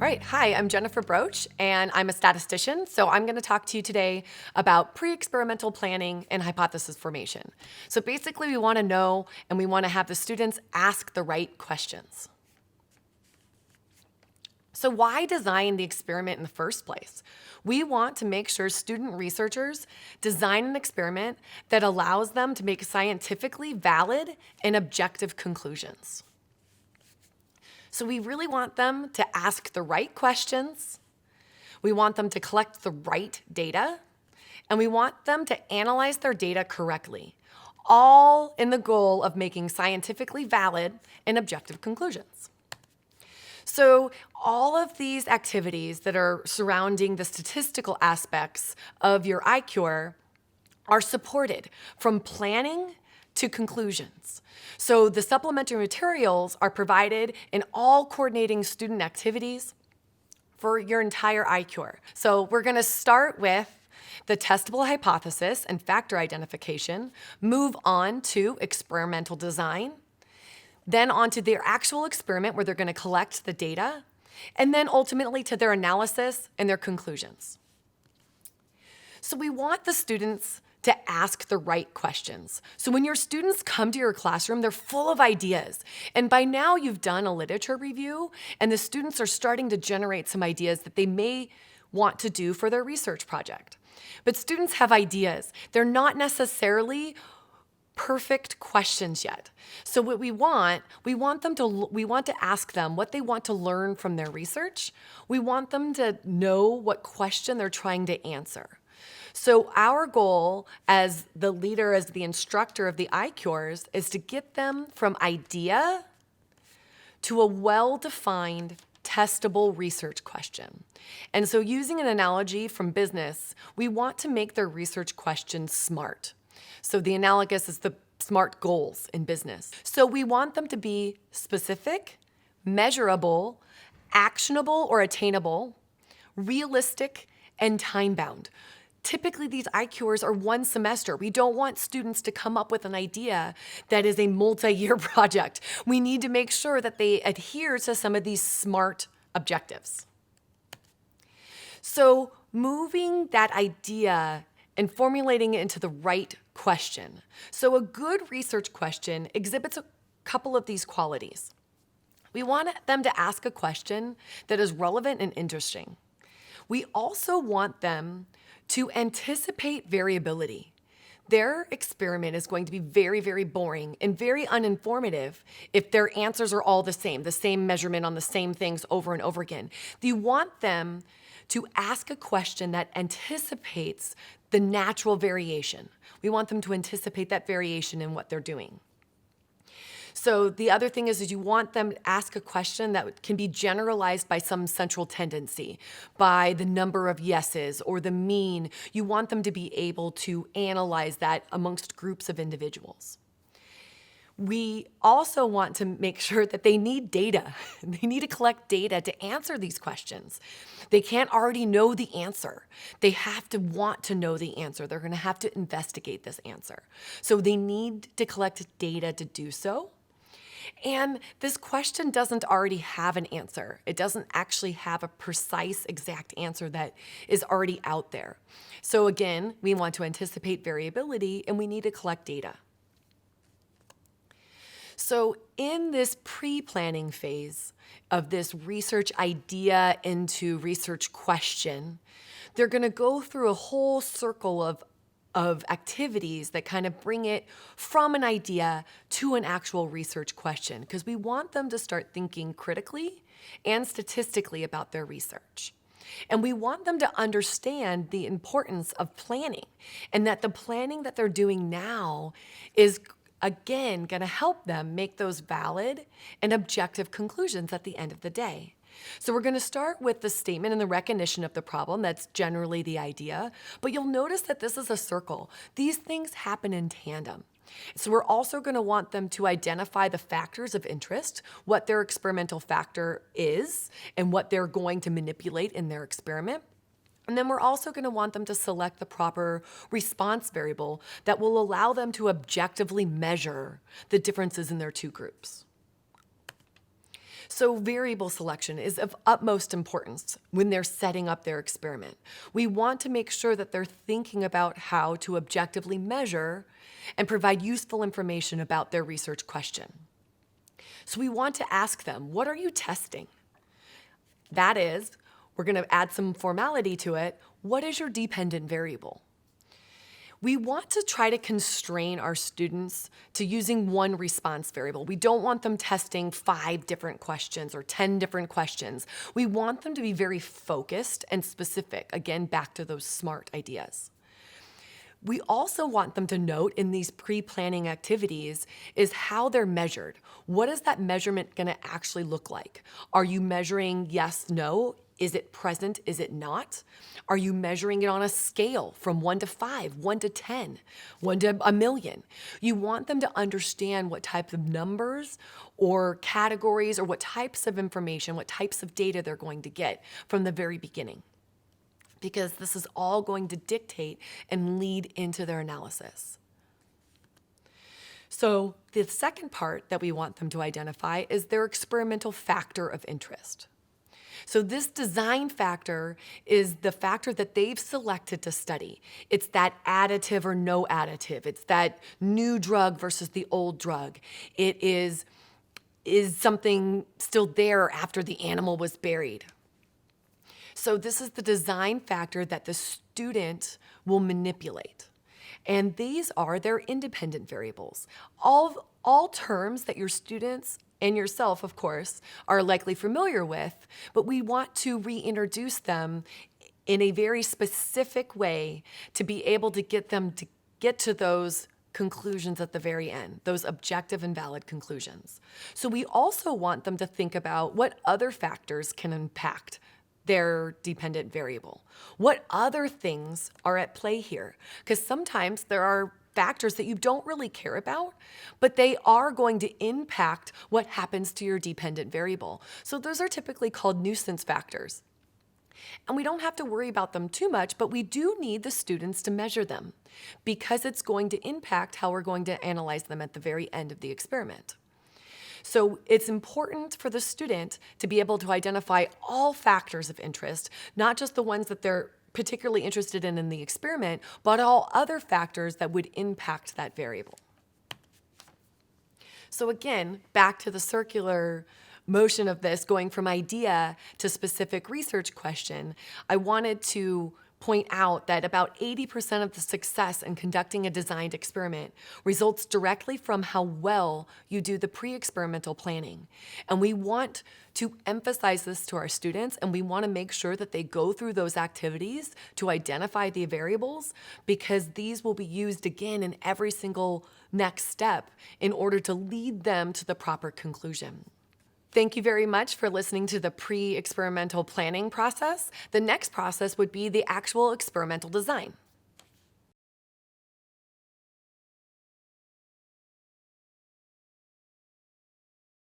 All right, hi, I'm Jennifer Broach, and I'm a statistician. So I'm going to talk to you today about pre-experimental planning and hypothesis formation. So basically, we want to know and we want to have the students ask the right questions. So why design the experiment in the first place? We want to make sure student researchers design an experiment that allows them to make scientifically valid and objective conclusions. So we really want them to ask the right questions, we want them to collect the right data, and we want them to analyze their data correctly, all in the goal of making scientifically valid and objective conclusions. So all of these activities that are surrounding the statistical aspects of your iCure are supported from planning to conclusions. So the supplementary materials are provided in all coordinating student activities for your entire iCure. So we're going to start with the testable hypothesis and factor identification, move on to experimental design, then on to their actual experiment where they're going to collect the data, and then ultimately to their analysis and their conclusions. So we want the students to ask the right questions. So when your students come to your classroom, they're full of ideas. And by now you've done a literature review and the students are starting to generate some ideas that they may want to do for their research project. But students have ideas. They're not necessarily perfect questions yet. So what we want to ask them what they want to learn from their research. We want them to know what question they're trying to answer. So our goal as the leader, as the instructor of the iCures, is to get them from idea to a well-defined, testable research question. And so using an analogy from business, we want to make their research questions smart. So the analogous is the SMART goals in business. So we want them to be specific, measurable, actionable or attainable, realistic, and time-bound. Typically, these iCures are one semester. We don't want students to come up with an idea that is a multi-year project. We need to make sure that they adhere to some of these SMART objectives. So moving that idea and formulating it into the right question. So a good research question exhibits a couple of these qualities. We want them to ask a question that is relevant and interesting. We also want them to anticipate variability. Their experiment is going to be very, very boring and very uninformative if their answers are all the same measurement on the same things over and over again. You want them to ask a question that anticipates the natural variation. We want them to anticipate that variation in what they're doing. So the other thing is you want them to ask a question that can be generalized by some central tendency, by the number of yeses or the mean. You want them to be able to analyze that amongst groups of individuals. We also want to make sure that they need data. They need to collect data to answer these questions. They can't already know the answer. They have to want to know the answer. They're going to have to investigate this answer. So they need to collect data to do so. And this question doesn't already have an answer. It doesn't actually have a precise, exact answer that is already out there. So again, we want to anticipate variability and we need to collect data. So in this pre-planning phase of this research idea into research question, they're going to go through a whole circle of activities that kind of bring it from an idea to an actual research question, because we want them to start thinking critically and statistically about their research. And we want them to understand the importance of planning and that the planning that they're doing now is, again, going to help them make those valid and objective conclusions at the end of the day. So we're going to start with the statement and the recognition of the problem. That's generally the idea. But you'll notice that this is a circle. These things happen in tandem. So we're also going to want them to identify the factors of interest, what their experimental factor is, and what they're going to manipulate in their experiment. And then we're also going to want them to select the proper response variable that will allow them to objectively measure the differences in their two groups. So variable selection is of utmost importance when they're setting up their experiment. We want to make sure that they're thinking about how to objectively measure and provide useful information about their research question. So we want to ask them, what are you testing? That is, we're going to add some formality to it. What is your dependent variable? We want to try to constrain our students to using one response variable. We don't want them testing 5 different questions or 10 different questions. We want them to be very focused and specific. Again, back to those SMART ideas. We also want them to note in these pre-planning activities is how they're measured. What is that measurement going to actually look like? Are you measuring yes, no? Is it present? Is it not? Are you measuring it on a scale from 1 to 5, 1 to 10, 1 to a million? You want them to understand what types of numbers or categories or what types of information, what types of data they're going to get from the very beginning, because this is all going to dictate and lead into their analysis. So the second part that we want them to identify is their experimental factor of interest. So this design factor is the factor that they've selected to study. It's that additive or no additive. It's that new drug versus the old drug. It is something still there after the animal was buried. So this is the design factor that the student will manipulate. And these are their independent variables. All terms that your students and yourself, of course, are likely familiar with, but we want to reintroduce them in a very specific way to be able to get them to get to those conclusions at the very end, those objective and valid conclusions. So we also want them to think about what other factors can impact their dependent variable. What other things are at play here? Because sometimes there are factors that you don't really care about, but they are going to impact what happens to your dependent variable. So those are typically called nuisance factors. And we don't have to worry about them too much, but we do need the students to measure them because it's going to impact how we're going to analyze them at the very end of the experiment. So it's important for the student to be able to identify all factors of interest, not just the ones that they're particularly interested in the experiment, but all other factors that would impact that variable. So again, back to the circular motion of this, going from idea to specific research question, I wanted to point out that about 80% of the success in conducting a designed experiment results directly from how well you do the pre-experimental planning. And we want to emphasize this to our students, and we want to make sure that they go through those activities to identify the variables, because these will be used again in every single next step in order to lead them to the proper conclusion. Thank you very much for listening to the pre-experimental planning process. The next process would be the actual experimental design.